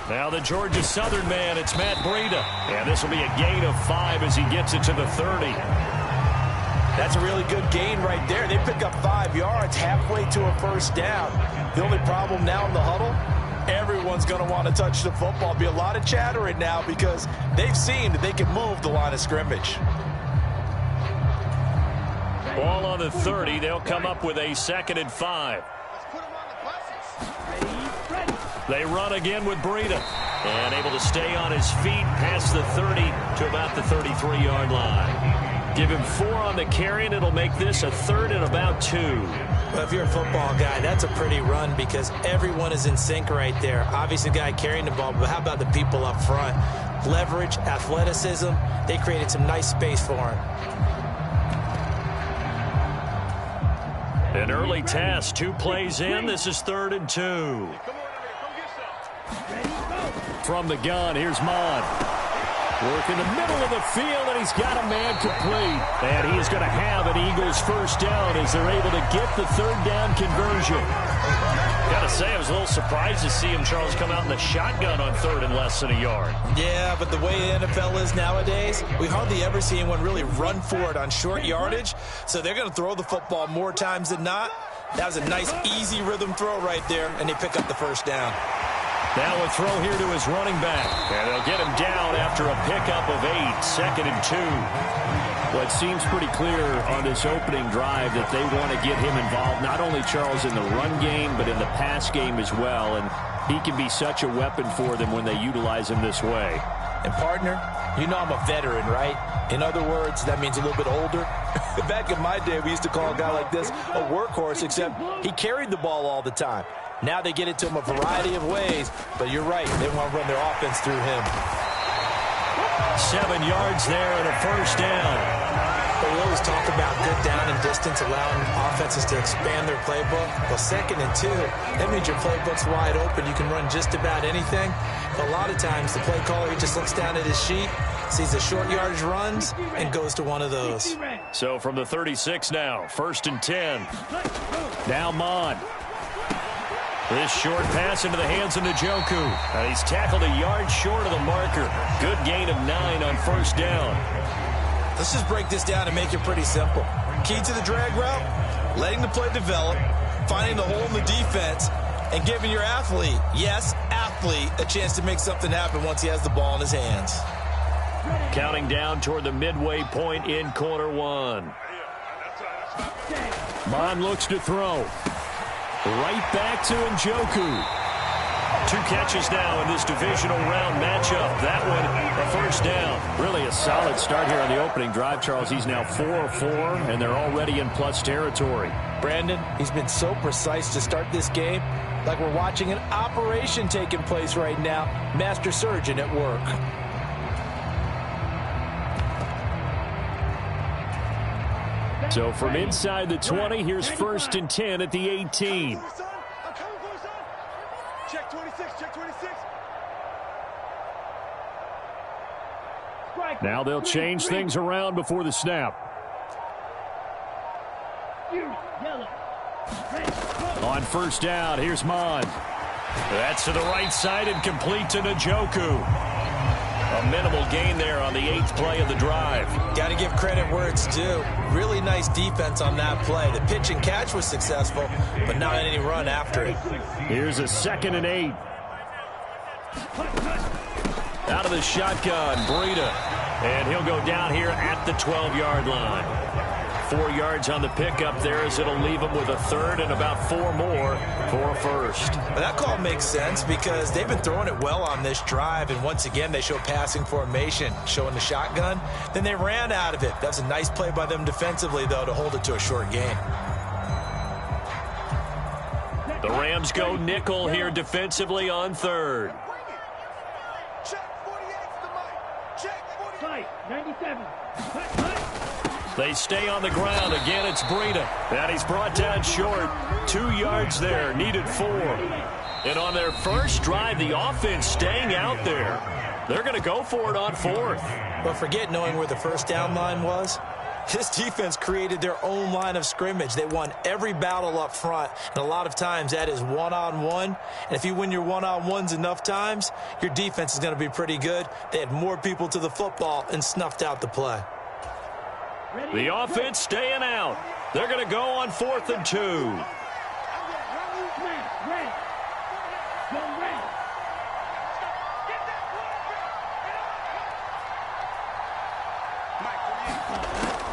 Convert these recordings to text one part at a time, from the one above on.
Now the Georgia Southern man, it's Matt Breida. And this will be a gain of 5 as he gets it to the 30. That's a really good gain right there. They pick up 5 yards halfway to a first down. The only problem now in the huddle, everyone's going to want to touch the football. Be a lot of chattering now because they've seen that they can move the line of scrimmage. Ball on the 30. They'll come up with a 2nd and 5. They run again with Breida. And able to stay on his feet past the 30 to about the 33-yard line. Give him 4 on the carry, and it'll make this a 3rd and about 2. Well, if you're a football guy, that's a pretty run because everyone is in sync right there. Obviously, the guy carrying the ball, but how about the people up front? Leverage, athleticism, they created some nice space for him. An early task, 2 plays in. This is 3rd and 2. From the gun, here's Mon. Work in the middle of the field, and he's got a man complete. And he is going to have an Eagles first down as they're able to get the 3rd down conversion. Got to say, I was a little surprised to see him, Charles, come out in the shotgun on 3rd and less than a yard. Yeah, but the way the NFL is nowadays, we hardly ever see anyone really run for it on short yardage. So they're going to throw the football more times than not. That was a nice, easy rhythm throw right there, and they pick up the first down. Now a throw here to his running back. And they'll get him down after a pickup of 8, 2nd and 2. Well, it seems pretty clear on this opening drive that they want to get him involved, not only, Charles, in the run game, but in the pass game as well. And he can be such a weapon for them when they utilize him this way. And, partner, you know I'm a veteran, right? In other words, that means a little bit older. Back in my day, we used to call a guy like this a workhorse, except he carried the ball all the time. Now they get it to him a variety of ways, but you're right. They want to run their offense through him. 7 yards there and a first down. But we always talk about good down and distance, allowing offenses to expand their playbook. Well, 2nd and 2, that means your playbook's wide open. You can run just about anything. But a lot of times, the play caller, he just looks down at his sheet, sees the short yardage runs, and goes to one of those. So from the 36 now, 1st and 10. Now Mon. This short pass into the hands of Njoku. And he's tackled a yard short of the marker. Good gain of 9 on first down. Let's just break this down and make it pretty simple. Key to the drag route, letting the play develop, finding the hole in the defense, and giving your athlete, yes, athlete, a chance to make something happen once he has the ball in his hands. Counting down toward the midway point in quarter 1. Mon looks to throw. Right back to Njoku. 2 catches now in this divisional round matchup. That one, a first down. Really a solid start here on the opening drive, Charles. He's now 4 of 4, and they're already in plus territory. Brandon, he's been so precise to start this game, like we're watching an operation taking place right now. Master surgeon at work. So from inside the 20, here's 1st and 10 at the 18. Check 26, check 26. Now they'll change things around before the snap. On first down, here's Mon. That's to the right side and complete to Njoku. A minimal gain there on the 8th play of the drive. Got to give credit where it's due. Really nice defense on that play. The pitch and catch was successful, but not any run after it. Here's a 2nd and 8. Out of the shotgun, Breida. And he'll go down here at the 12-yard line. 4 yards on the pickup there as it'll leave him with a 3rd and about 4 more for a first. Well, that call makes sense because they've been throwing it well on this drive, and once again they show passing formation, showing the shotgun. Then they ran out of it. That's a nice play by them defensively, though, to hold it to a short gain. The Rams go nickel here defensively on 3rd. Check 48 to the mic. Check 48. 97. They stay on the ground. Again, it's Breida. And he's brought down short. 2 yards there. Needed 4. And on their first drive, the offense staying out there. They're going to go for it on 4th. But forget knowing where the first down line was. This defense created their own line of scrimmage. They won every battle up front, and a lot of times that is one-on-one. And if you win your one-on-ones enough times, your defense is going to be pretty good. They had more people to the football and snuffed out the play. The offense staying out. They're going to go on 4th and 2.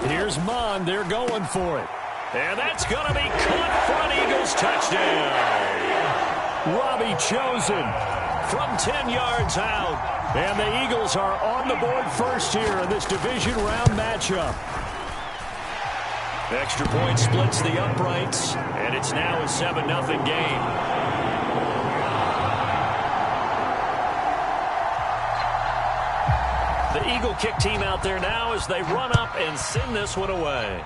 Here's Mond. They're going for it. And that's going to be caught for an Eagles touchdown. Robbie Chosen from 10 yards out. And the Eagles are on the board first here in this division round matchup. Extra point splits the uprights, and it's now a 7-0 game. The Eagle kick team out there now as they run up and send this one away.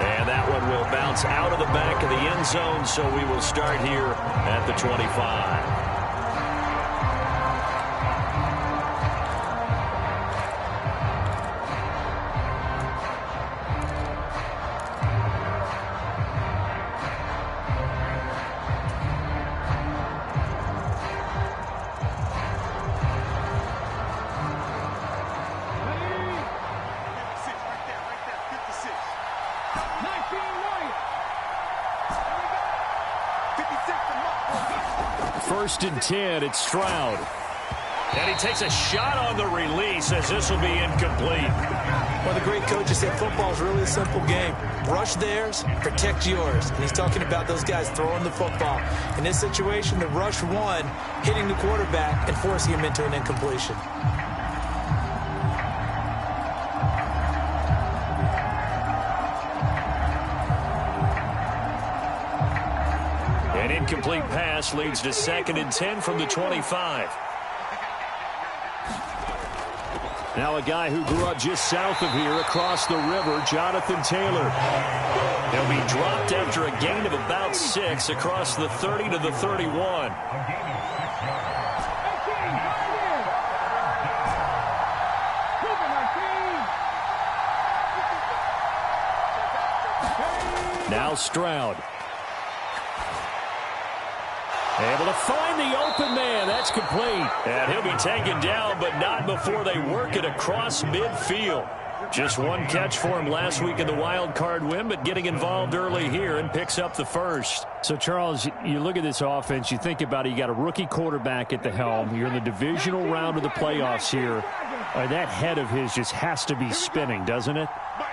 And that one will bounce out of the back of the end zone, so we will start here at the 25. First and 10, it's Stroud. And he takes a shot on the release as this will be incomplete. One of the great coaches said football is really a simple game. Rush theirs, protect yours. And he's talking about those guys throwing the football. In this situation, the rush one, hitting the quarterback and forcing him into an incompletion. An incomplete pass leads to 2nd and 10 from the 25. Now a guy who grew up just south of here across the river, Jonathan Taylor. He'll be dropped after a gain of about 6 across the 30 to the 31. Now Stroud. Able to find the open man. That's complete. And he'll be taken down, but not before they work it across midfield. Just one catch for him last week in the wild card win, but getting involved early here and picks up the first. So, Charles, you look at this offense, you think about it, you got a rookie quarterback at the helm. You're in the divisional round of the playoffs here. That head of his just has to be spinning, doesn't it?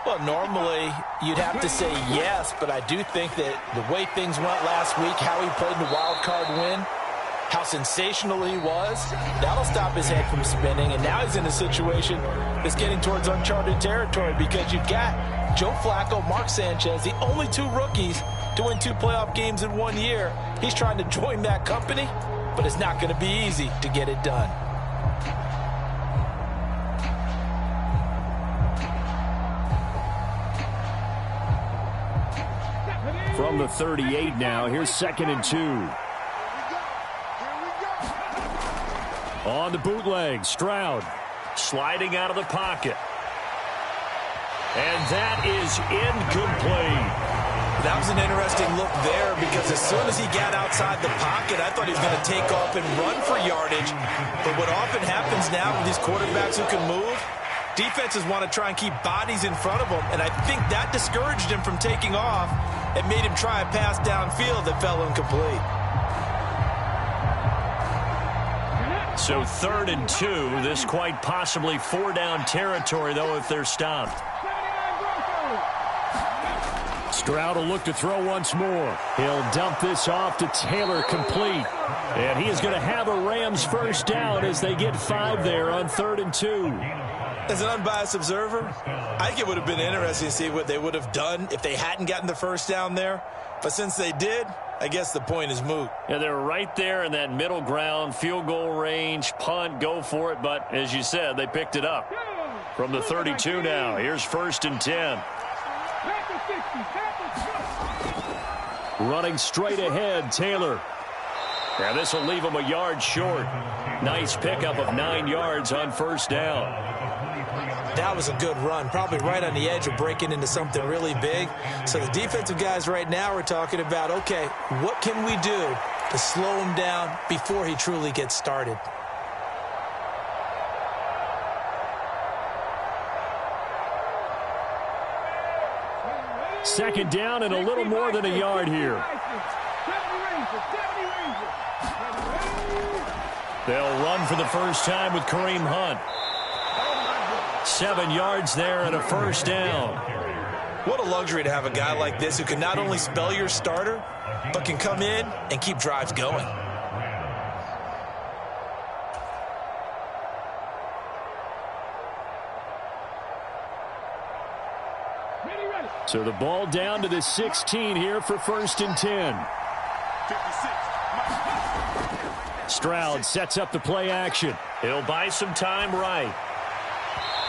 Well, normally you'd have to say yes, but I do think that the way things went last week, how he played in the wild card win, how sensational he was, that'll stop his head from spinning. And now he's in a situation that's getting towards uncharted territory because you've got Joe Flacco, Mark Sanchez, the only 2 rookies to win 2 playoff games in 1 year. He's trying to join that company, but it's not going to be easy to get it done. From the 38 now, here's 2nd and 2. On the bootleg, Stroud sliding out of the pocket. And that is incomplete. That was an interesting look there because as soon as he got outside the pocket, I thought he was going to take off and run for yardage. But what often happens now with these quarterbacks who can move, defenses want to try and keep bodies in front of them. And I think that discouraged him from taking off and made him try a pass downfield that fell incomplete. So 3rd and 2, this quite possibly 4-down territory, though, if they're stopped. Stroud will look to throw once more. He'll dump this off to Taylor, complete. And he is going to have a Rams first down as they get 5 there on 3rd and 2. As an unbiased observer, I think it would have been interesting to see what they would have done if they hadn't gotten the first down there. But since they did, I guess the point is moot. Yeah, they're right there in that middle ground, field goal range, punt, go for it. But as you said, they picked it up. From the 32 now, here's 1st and 10. Running straight ahead, Taylor. And this will leave him a yard short. Nice pickup of 9 yards on first down. That was a good run, probably right on the edge of breaking into something really big. So the defensive guys right now are talking about, okay, what can we do to slow him down before he truly gets started? Second down and a little more than a yard here. They'll run for the first time with Kareem Hunt. 7 yards there and a first down. What a luxury to have a guy like this who can not only spell your starter, but can come in and keep drives going. So the ball down to the 16 here for 1st and 10. Stroud sets up the play action. He'll buy some time right.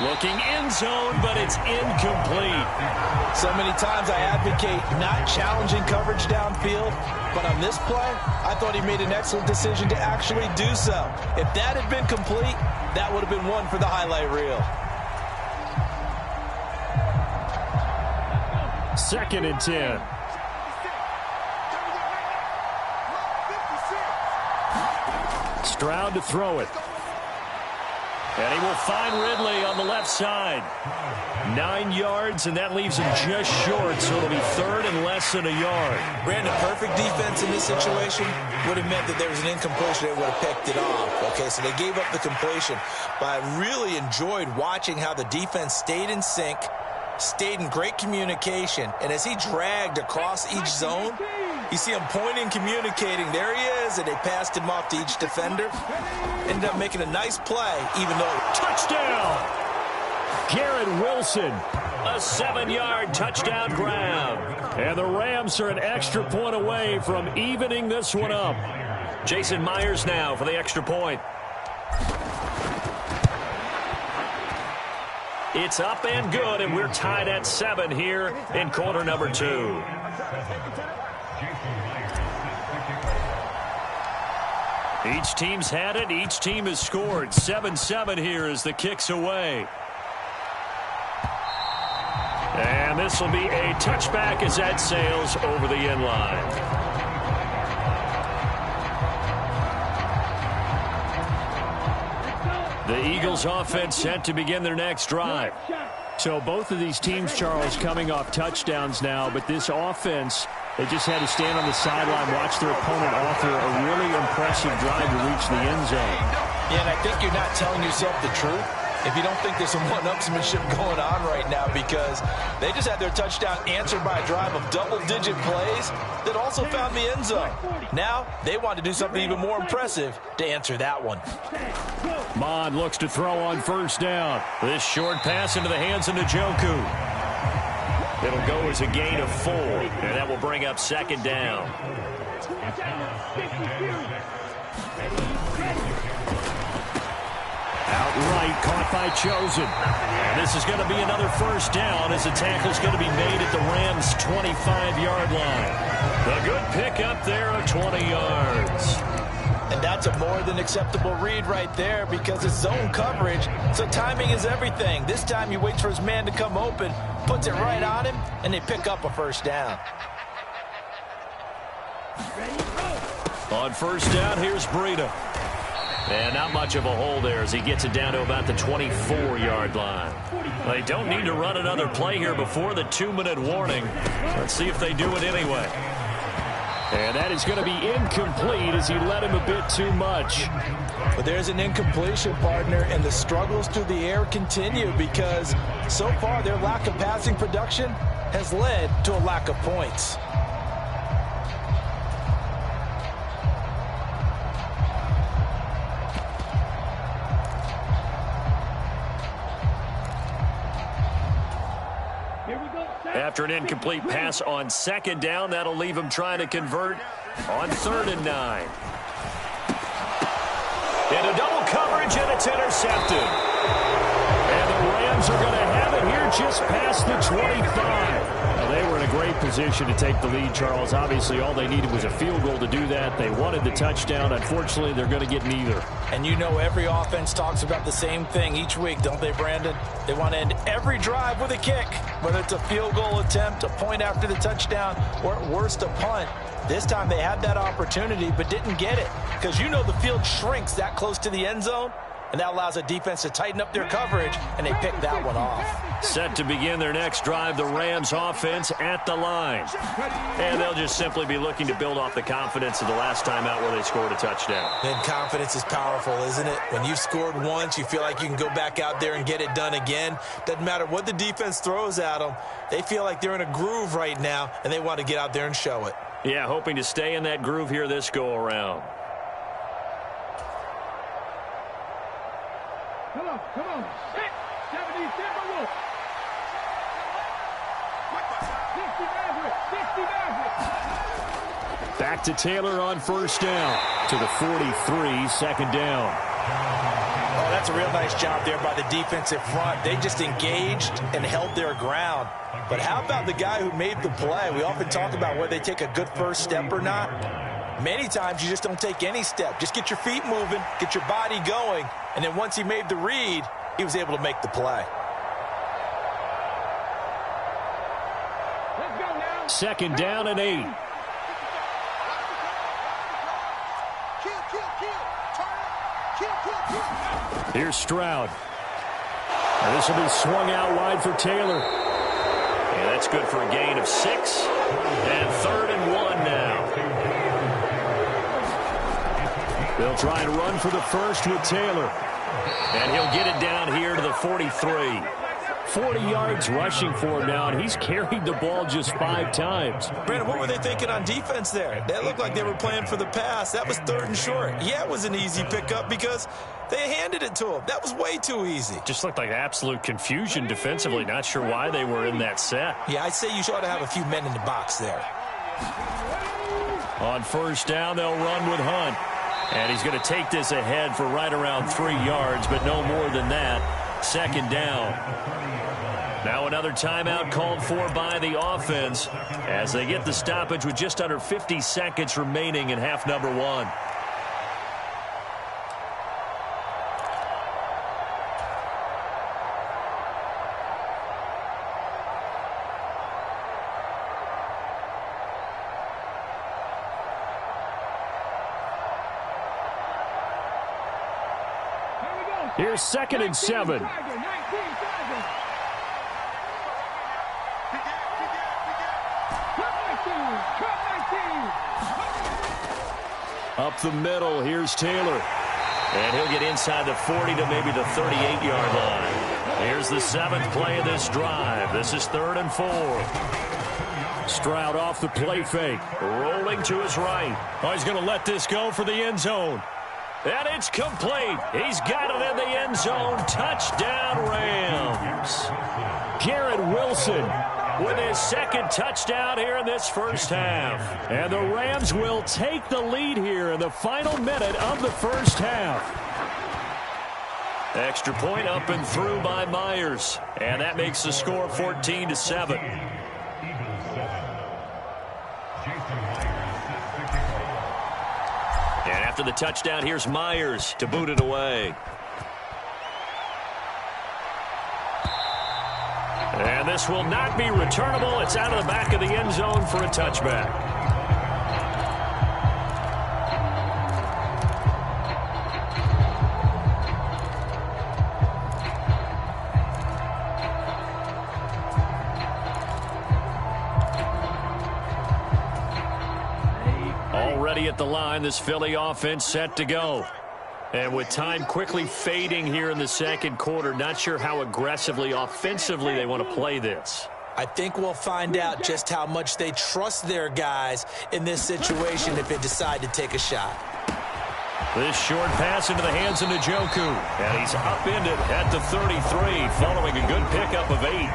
Looking end zone, but it's incomplete. So many times I advocate not challenging coverage downfield, but on this play, I thought he made an excellent decision to actually do so. If that had been complete, that would have been one for the highlight reel. 2nd and 10. Stroud to throw it. And he will find Ridley on the left side. 9 yards, and that leaves him just short, so it'll be 3rd and less than a yard. Brandon, perfect defense in this situation would have meant that there was an incompletion that would have picked it off. Okay, so they gave up the completion. But I really enjoyed watching how the defense stayed in sync, stayed in great communication, and as he dragged across each zone, you see him pointing, communicating. There he is, and they passed him off to each defender. Ended up making a nice play, even though... Touchdown! Garrett Wilson. A 7-yard touchdown grab. And the Rams are an extra point away from evening this one up. Jason Myers now for the extra point. It's up and good, and we're tied at 7 here in quarter number 2. Each team's had it. Each team has scored. 7-7 here as the kick's away. And this will be a touchback as that sails over the end line. The Eagles offense set to begin their next drive. So both of these teams, Charles, coming off touchdowns now, but this offense, they just had to stand on the sideline, watch their opponent author a really impressive drive to reach the end zone. Yeah, and I think you're not telling yourself the truth if you don't think there's some one-upsmanship going on right now, because they just had their touchdown answered by a drive of double-digit plays that also found the end zone. Now they want to do something even more impressive to answer that one. Mond looks to throw on first down. This short pass into the hands of Njoku. It'll go as a gain of 4, and that will bring up 2nd down. Outright caught by Chosen. And this is going to be another first down as the tackle's going to be made at the Rams' 25-yard line. A good pickup there of 20 yards. And that's a more than acceptable read right there because it's zone coverage, so timing is everything. This time he waits for his man to come open, puts it right on him, and they pick up a first down. On first down, here's Breida. And not much of a hole there as he gets it down to about the 24-yard line. They don't need to run another play here before the 2-minute warning. Let's see if they do it anyway. And that is going to be incomplete as he led him a bit too much. But there's an incompletion, partner, and the struggles through the air continue because so far their lack of passing production has led to a lack of points. After an incomplete pass on 2nd down, that'll leave him trying to convert on 3rd and 9. Into double coverage, and it's intercepted. And the Rams are going to have it here, just past the 25. Now, they were in a great position to take the lead, Charles. Obviously, all they needed was a field goal to do that. They wanted the touchdown. Unfortunately, they're going to get neither. And you know every offense talks about the same thing each week, don't they, Brandon? They want to end every drive with a kick, whether it's a field goal attempt, a point after the touchdown, or at worst, a punt. This time they had that opportunity but didn't get it because you know the field shrinks that close to the end zone, and that allows a defense to tighten up their coverage, and they picked that one off. Set to begin their next drive, the Rams offense at the line. And they'll just simply be looking to build off the confidence of the last time out where they scored a touchdown. And confidence is powerful, isn't it? When you've scored once, you feel like you can go back out there and get it done again. Doesn't matter what the defense throws at them. They feel like they're in a groove right now, and they want to get out there and show it. Yeah, hoping to stay in that groove here this go-around. Come on. 70 Timberwolves. 60 Back to Taylor on first down. To the 43, second down. Oh, that's a real nice job there by the defensive front. They just engaged and held their ground. But how about the guy who made the play? We often talk about whether they take a good first step or not. Many times you just don't take any step. Just get your feet moving, get your body going, and then once he made the read, he was able to make the play. Let's go now. Second down and 8. Kill. Here's Stroud. Now this will be swung out wide for Taylor. Yeah, that's good for a gain of 6. And 3rd and 1 now. They'll try and run for the first with Taylor. And he'll get it down here to the 43. 40 yards rushing for him now, and he's carried the ball just 5 times. Brandon, what were they thinking on defense there? That looked like they were playing for the pass. That was 3rd and short. Yeah, it was an easy pickup because they handed it to him. That was way too easy. Just looked like absolute confusion defensively. Not sure why they were in that set. Yeah, I'd say you ought to have a few men in the box there. On first down, they'll run with Hunt. And he's going to take this ahead for right around 3 yards, but no more than that. Second down. Now another timeout called for by the offense as they get the stoppage with just under 50 seconds remaining in half number 1. Here's 2nd and 7. Up the middle, here's Taylor. And he'll get inside the 40 to maybe the 38-yard line. Here's the 7th play of this drive. This is 3rd and 4. Stroud off the play fake. Rolling to his right. Oh, he's going to let this go for the end zone. And it's complete. He's got it in the end zone. Touchdown, Rams. Garrett Wilson with his 2nd touchdown here in this first half. And the Rams will take the lead here in the final minute of the first half. Extra point up and through by Myers. And that makes the score 14-7. And after the touchdown, here's Myers to boot it away. And this will not be returnable. It's out of the back of the end zone for a touchback. Already at the line, this Philly offense set to go. And with time quickly fading here in the second quarter, not sure how aggressively, offensively they want to play this. I think we'll find out just how much they trust their guys in this situation if they decide to take a shot. This short pass into the hands of Njoku. And he's upended at the 33 following a good pickup of 8.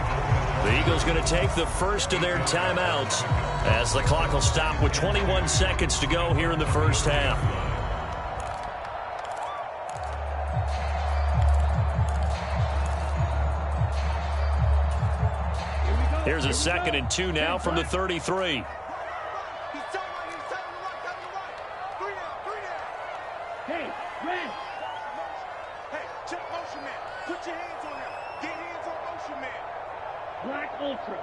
The Eagles going to take the first of their timeouts as the clock will stop with 21 seconds to go here in the first half. Here's a 2nd and 2 now from the 33. Hey, red. Hey, check motion man. Put your hands on him. Get hands on motion man. Black Ultra.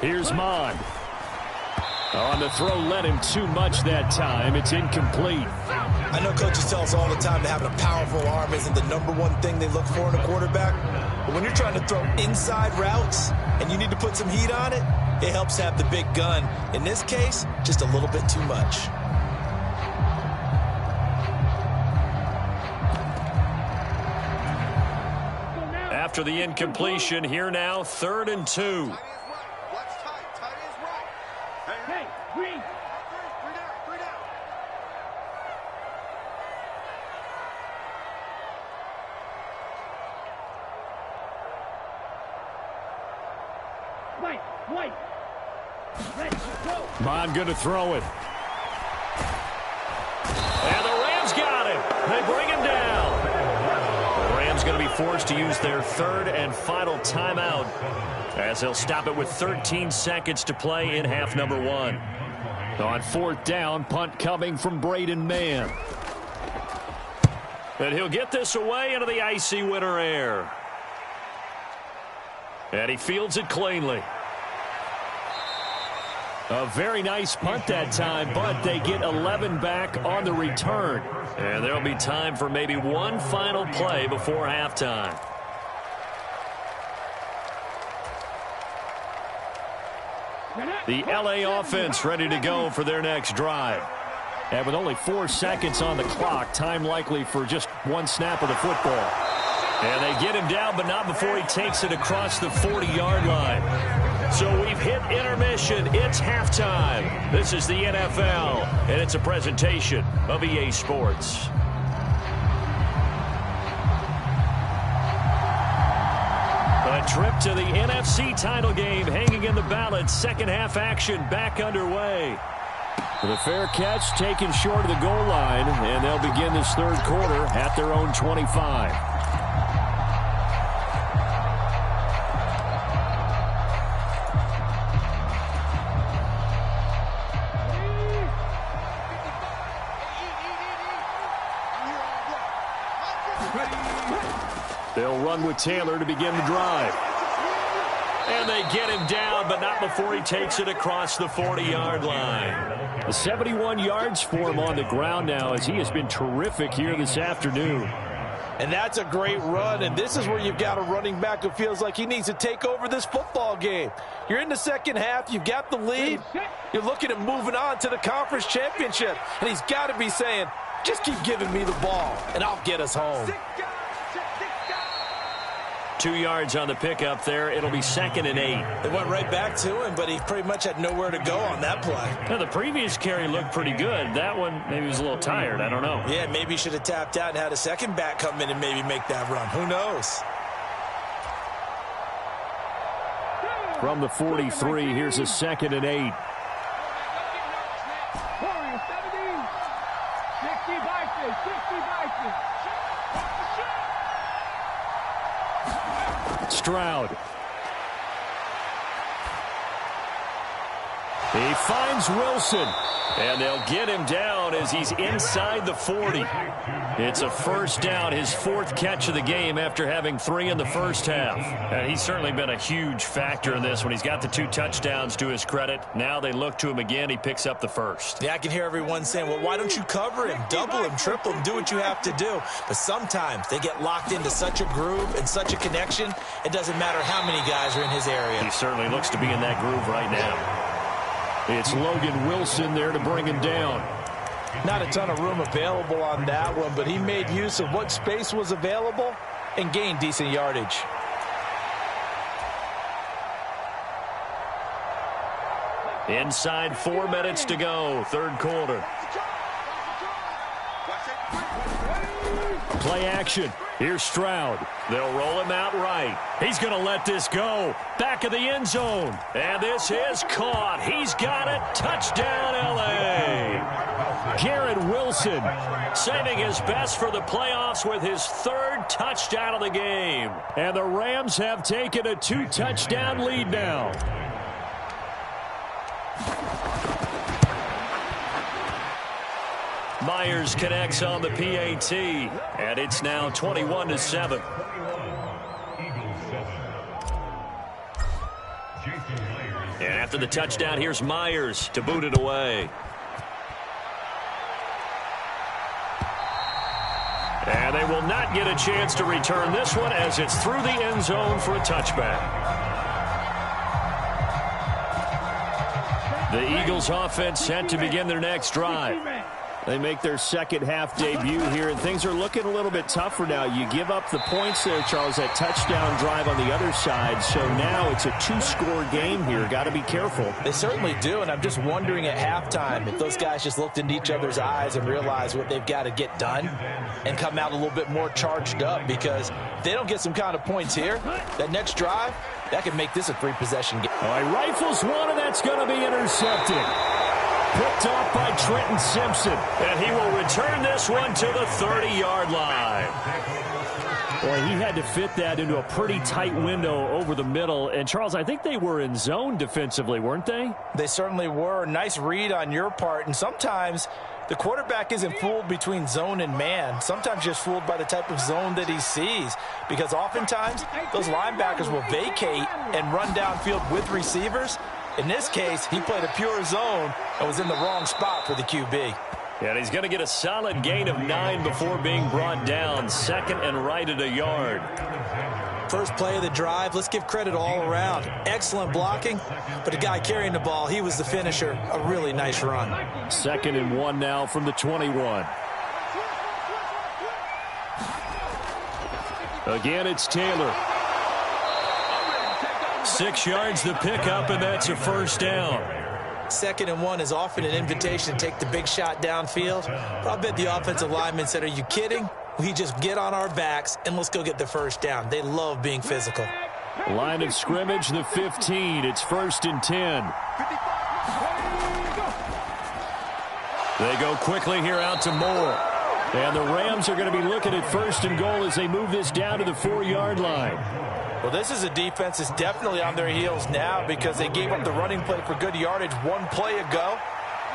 Here's Mon. On the throw, led him too much that time. It's incomplete. I know coaches tell us all the time that having a powerful arm isn't the #1 thing they look for in a quarterback. But when you're trying to throw inside routes and you need to put some heat on it, it helps have the big gun. In this case, just a little bit too much. After the incompletion, here now, 3rd and 2. Hey, green. 3 down. White. Red, go. Mon going to throw it. And the Rams got him. They bring him down. The Rams going to be forced to use their 3rd and final timeout, as they'll stop it with 13 seconds to play in half number 1. On 4th down, punt coming from Braden Mann. And he'll get this away into the icy winter air. And he fields it cleanly. A very nice punt that time, but they get 11 back on the return. And there'll be time for maybe one final play before halftime. The LA offense ready to go for their next drive. And with only 4 seconds on the clock, time likely for just one snap of the football. And they get him down, but not before he takes it across the 40-yard line. So we've hit intermission. It's halftime. This is the NFL, and it's a presentation of EA Sports. A trip to the NFC title game hanging in the balance. Second half action back underway. The fair catch taken short of the goal line, and they'll begin this 3rd quarter at their own 25. They'll run with Taylor to begin the drive. And they get him down, but not before he takes it across the 40-yard line. 71 yards for him on the ground now, as he has been terrific here this afternoon. And that's a great run, and this is where you've got a running back who feels like he needs to take over this football game. You're in the second half, you've got the lead, you're looking at moving on to the conference championship, and he's got to be saying, just keep giving me the ball, and I'll get us home. 2 yards on the pickup there. It'll be 2nd and 8. They went right back to him, but he pretty much had nowhere to go on that play. Now, the previous carry looked pretty good. That one, maybe he was a little tired. I don't know. Yeah, maybe he should have tapped out and had a second back come in and maybe make that run. Who knows? From the 43, here's a 2nd and 8. 60 Stroud. He finds Wilson, and they'll get him down as he's inside the 40. It's a first down, his 4th catch of the game after having 3 in the first half. And he's certainly been a huge factor in this when he's got the 2 touchdowns to his credit. Now they look to him again. He picks up the first. Yeah, I can hear everyone saying, well, why don't you cover him, double him, triple him, do what you have to do. But sometimes they get locked into such a groove and such a connection, it doesn't matter how many guys are in his area. He certainly looks to be in that groove right now. It's Logan Wilson there to bring him down. Not a ton of room available on that one, but he made use of what space was available and gained decent yardage. Inside 4 minutes to go, 3rd quarter. Play action. Here's Stroud. They'll roll him out right. He's going to let this go. Back of the end zone. And this is caught. He's got it. Touchdown, L.A. Garrett Wilson saving his best for the playoffs with his third touchdown of the game. And the Rams have taken a 2-touchdown lead now. Myers connects on the PAT, and it's now 21-7. And after the touchdown, here's Myers to boot it away. And they will not get a chance to return this one as it's through the end zone for a touchback. The Eagles offense set to begin their next drive. They make their second half debut here, and things are looking a little bit tougher now. You give up the points there, Charles, that touchdown drive on the other side. So now it's a 2-score game here. Got to be careful. They certainly do, and I'm just wondering at halftime if those guys just looked into each other's eyes and realized what they've got to get done and come out a little bit more charged up, because if they don't get some kind of points here, that next drive, that could make this a 3-possession game. All right, rifles one, and that's going to be intercepted. Picked off by Trenton Simpson. And he will return this one to the 30-yard line. Boy, he had to fit that into a pretty tight window over the middle. And, Charles, I think they were in zone defensively, weren't they? They certainly were. Nice read on your part. And sometimes the quarterback isn't fooled between zone and man. Sometimes just fooled by the type of zone that he sees. Because oftentimes those linebackers will vacate and run downfield with receivers. In this case, he played a pure zone and was in the wrong spot for the QB. And he's going to get a solid gain of 9 before being brought down. Second and right at a yard. First play of the drive, let's give credit all around. Excellent blocking, but the guy carrying the ball, he was the finisher. A really nice run. 2nd and 1 now from the 21. Again, it's Taylor. 6 yards the pickup, and that's a first down. 2nd and 1 is often an invitation to take the big shot downfield. But I bet the offensive lineman said, are you kidding? We just get on our backs and let's go get the first down. They love being physical. Line of scrimmage, the 15. It's 1st and 10. They go quickly here out to Moore. And the Rams are going to be looking at 1st and goal as they move this down to the 4-yard line. Well, this is a defense that's definitely on their heels now because they gave up the running play for good yardage one play ago.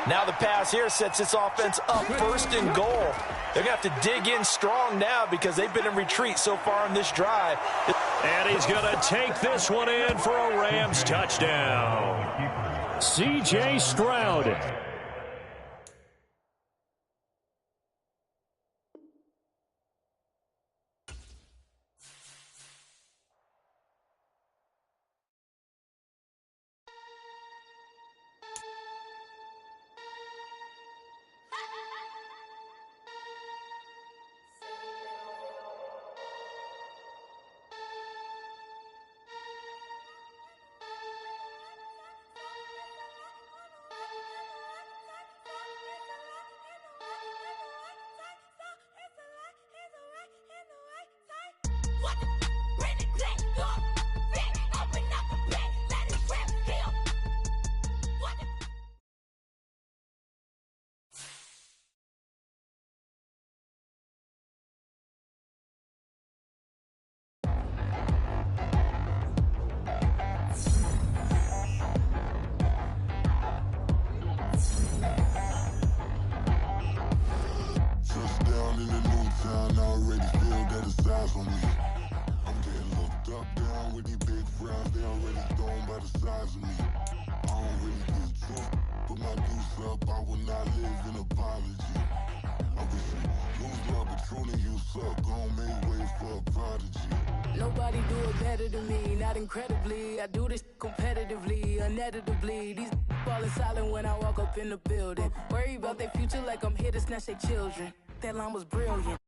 Now the pass here sets this offense up 1st and goal. They're going to have to dig in strong now because they've been in retreat so far in this drive. And he's going to take this one in for a Rams touchdown. C.J. Stroud. Nobody do it better than me, not incredibly. I do this competitively, uneditably. These falling silent when I walk up in the building. Worry about their future like I'm here to snatch their children. That line was brilliant.